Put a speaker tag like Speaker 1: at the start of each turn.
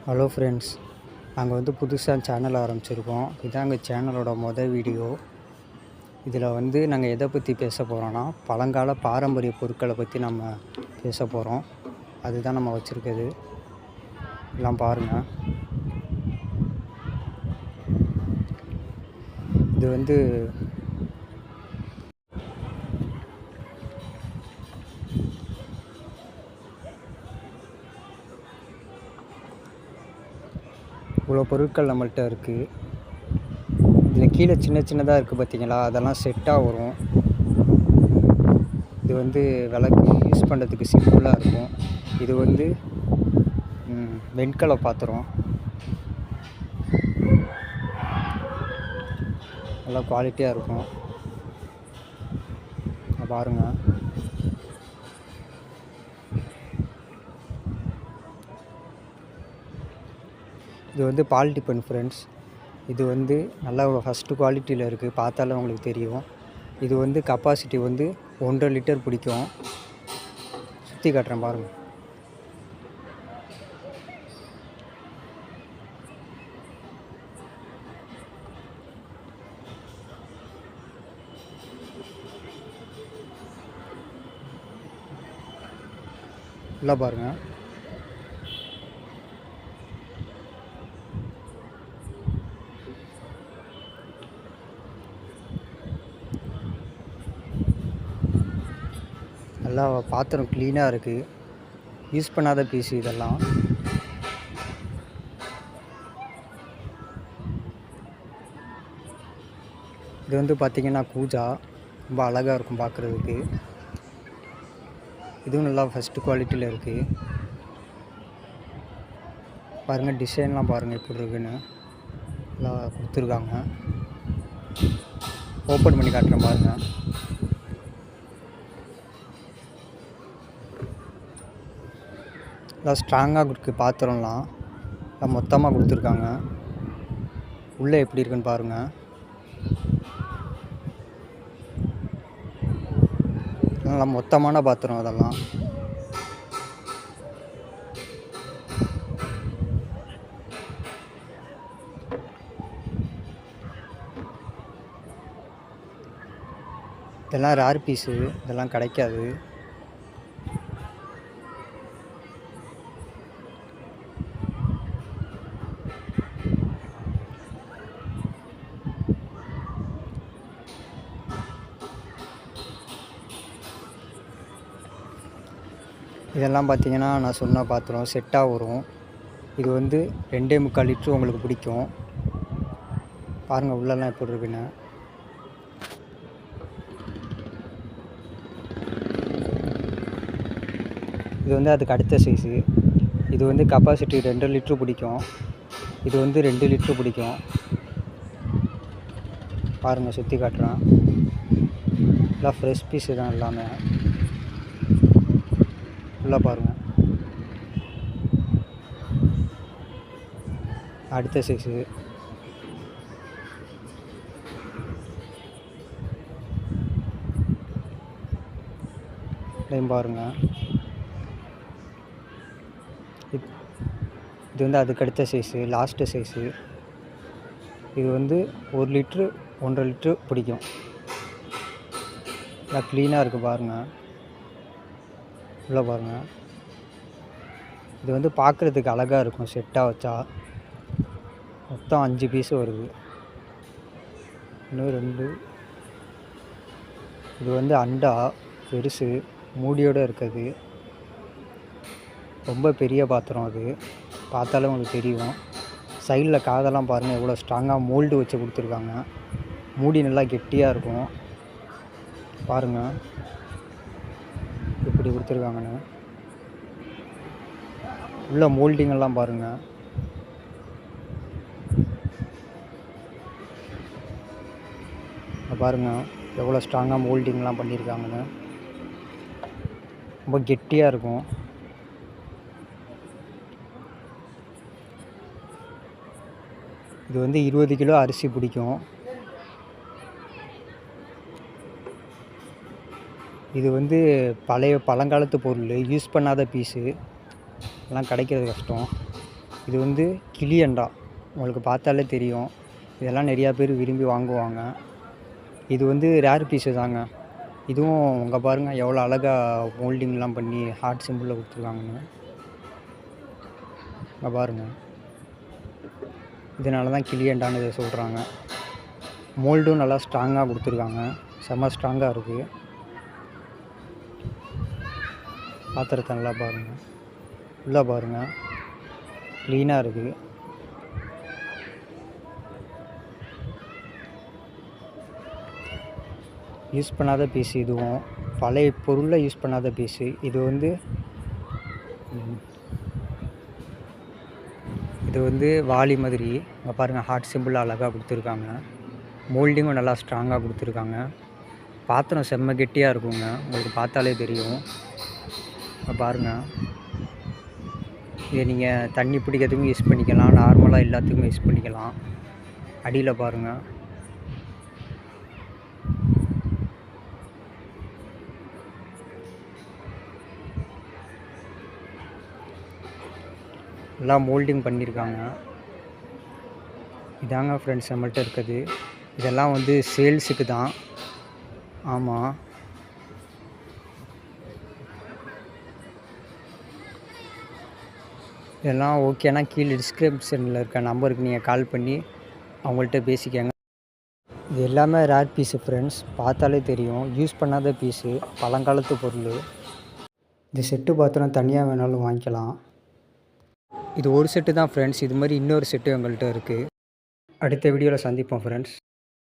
Speaker 1: Hello friends, நாங்கள் வந்து புதுசாக சேனல் ஆரம்பிச்சிருக்கோம். இதாங்க சேனலோட வீடியோ. இதில் வந்து நாங்கள் எதை பற்றி பேச போகிறோன்னா, பழங்கால பாரம்பரிய பொருட்களை பற்றி நம்ம பேச போகிறோம். அதுதான் நம்ம வச்சுருக்குது. எல்லாம் பாருங்கள். இது வந்து இவ்வளோ பொருட்கள் நம்மள்கிட்ட இருக்குது. இதில் கீழே சின்ன சின்னதாக இருக்குது பார்த்தீங்களா, அதெல்லாம் செட்டாக வரும். இது வந்து விளக்கு யூஸ் பண்ணுறதுக்கு சிம்பிளாக இருக்கும். இது வந்து வெண்கல பாத்திரம், நல்லா குவாலிட்டியாக இருக்கும். பாருங்கள். இது வந்து பால் டிஃபன் ஃப்ரெண்ட்ஸ். இது வந்து நல்லா ஃபஸ்ட்டு குவாலிட்டியில் இருக்குது, பார்த்தாலும் உங்களுக்கு தெரியும். இது வந்து கெப்பாசிட்டி வந்து 1.5 லிட்டர் பிடிக்கும். சுற்றி காட்டுறேன் பாருங்கள். நல்லா பாருங்கள். நல்லா பாத்திரம் க்ளீனாக இருக்குது. யூஸ் பண்ணாத பீஸ் இதெல்லாம். இது வந்து பார்த்திங்கன்னா கூஜா, ரொம்ப அழகாக இருக்கும் பார்க்குறதுக்கு. இதுவும் நல்லா ஃபஸ்ட்டு குவாலிட்டியில் இருக்குது. பாருங்கள், டிசைன்லாம் பாருங்கள் எப்படி இருக்குன்னு. நல்லா கொடுத்துருக்காங்க. ஓப்பன் பண்ணி காட்டுறேன் பாருங்கள். நல்லா ஸ்ட்ராங்காக இருக்குது பாத்திரம்லாம். நல்லா மொத்தமாக கொடுத்துருக்காங்க. உள்ளே எப்படி இருக்குன்னு பாருங்கள். நல்லா மொத்தமான பாத்திரம் அதெல்லாம். இதெல்லாம் ரேர் பீஸு, இதெல்லாம் கிடைக்காது. இதெல்லாம் பார்த்திங்கன்னா நான் சொன்ன பாத்திரம் செட்டாக வரும். இது வந்து 2.25 லிட்ரு உங்களுக்கு பிடிக்கும். பாருங்கள் உள்ளெல்லாம் எப்படி இருக்குன்னு. இது வந்து அதுக்கு அடுத்த சைஸு. இது வந்து கெப்பாசிட்டி 2 லிட்ரு பிடிக்கும். இது வந்து 2 லிட்ரு பிடிக்கும். பாருங்கள், சுற்றி காட்டுறேன். எல்லாம் ஃப்ரெஷ் பீஸு தான் எல்லாமே. ஃபுல்லாக பாருங்கள். அடுத்த சைஸு. இதையும் பாருங்கள். இது வந்து அதுக்கு அடுத்த சைஸு, லாஸ்ட்டு சைஸு. இது வந்து 1 லிட்ரு 1.5 லிட்ரு பிடிக்கும். நல்லா க்ளீனாக இருக்குது பாருங்கள். உள்ளே பாருங்கள். இது வந்து பார்க்குறதுக்கு அழகாக இருக்கும் செட்டாக வச்சா. மொத்தம் 5 பீஸு வருது. 1 2. இது வந்து அண்டா பெருசு, மூடியோடு இருக்குது. ரொம்ப பெரிய பாத்திரம் அது, பார்த்தாலே உங்களுக்கு தெரியும். சைடில் காதெல்லாம் பாருங்கள் எவ்வளோ ஸ்ட்ராங்காக மோல்டு வச்சு கொடுத்துருக்காங்க. மூடி நல்லா கெட்டியாக இருக்கும். பாருங்கள் எப்படி கொடுத்துருக்காங்கன்னு. உள்ள மோல்டிங்கெல்லாம் பாருங்கள். பாருங்கள் எவ்வளோ ஸ்ட்ராங்காக மோல்டிங்லாம் பண்ணியிருக்காங்கன்னு. ரொம்ப கெட்டியாக இருக்கும். இது வந்து 20 கிலோ அரிசி பிடிக்கும். இது வந்து பழங்காலத்து பொருள், யூஸ் பண்ணாத பீஸு. எல்லாம் கிடைக்கிறது கஷ்டம். இது வந்து கிளி அண்டா, உங்களுக்கு பார்த்தாலே தெரியும். இதெல்லாம் நிறையா பேர் விரும்பி வாங்குவாங்க. இது வந்து ரேர் பீஸு தாங்க. இதுவும் இங்கே பாருங்கள் எவ்வளோ அழகாக மோல்டிங்லாம் பண்ணி ஹார்ட் சிம்பிளில் கொடுத்துருக்காங்கன்னு. இங்கே பாருங்கள், இதனால தான் கிளி அண்டான்னு இதை சொல்கிறாங்க. மோல்டும் நல்லா ஸ்ட்ராங்காக கொடுத்துருக்காங்க, செம்ம ஸ்ட்ராங்காக இருக்குது. பாத்திரத்தை நல்லா பாருங்கள், உள்ளே பாருங்கள் க்ளீனாக இருக்குது. யூஸ் பண்ணாத பீஸு, இதுவும் பழைய பொருளில் யூஸ் பண்ணாத பீஸு. இது வந்து வாளி மாதிரி. இங்கே பாருங்கள் ஹார்ட் சிம்பிள் அழகாக கொடுத்துருக்காங்க. மோல்டிங்கும் நல்லா ஸ்ட்ராங்காக கொடுத்துருக்காங்க. பாத்திரம் செம்ம கெட்டியாக இருக்குங்க, உங்களுக்கு பார்த்தாலே தெரியும். பாருங்கள், இதை நீங்கள் தண்ணி பிடிக்கிறதுக்கும் யூஸ் பண்ணிக்கலாம், நார்மலாக எல்லாத்துக்கும் யூஸ் பண்ணிக்கலாம். அடியில் பாருங்கள், எல்லாம் மோல்டிங் பண்ணியிருக்காங்க. இதாங்க ஃப்ரெண்ட்ஸ் நம்மள்கிட்ட இருக்குது. இதெல்லாம் வந்து சேல்ஸுக்கு தான். ஆமாம், இதெல்லாம் ஓகேனா கீழே டிஸ்கிரிப்ஷனில் இருக்க நம்பருக்கு நீங்கள் கால் பண்ணி அவங்கள்ட்ட பேசிக்கங்க. இது எல்லாமே ரேர் பீஸு ஃப்ரெண்ட்ஸ், பார்த்தாலே தெரியும். யூஸ் பண்ணாத பீஸு, பழங்காலத்து பொருள். இந்த செட்டு பாத்திரம் தனியாக வேணாலும் வாங்கிக்கலாம். இது ஒரு செட்டு தான் ஃப்ரெண்ட்ஸ். இது மாதிரி இன்னொரு செட்டு எங்கள்கிட்ட இருக்குது. அடுத்த வீடியோவில் சந்திப்போம் ஃப்ரெண்ட்ஸ்.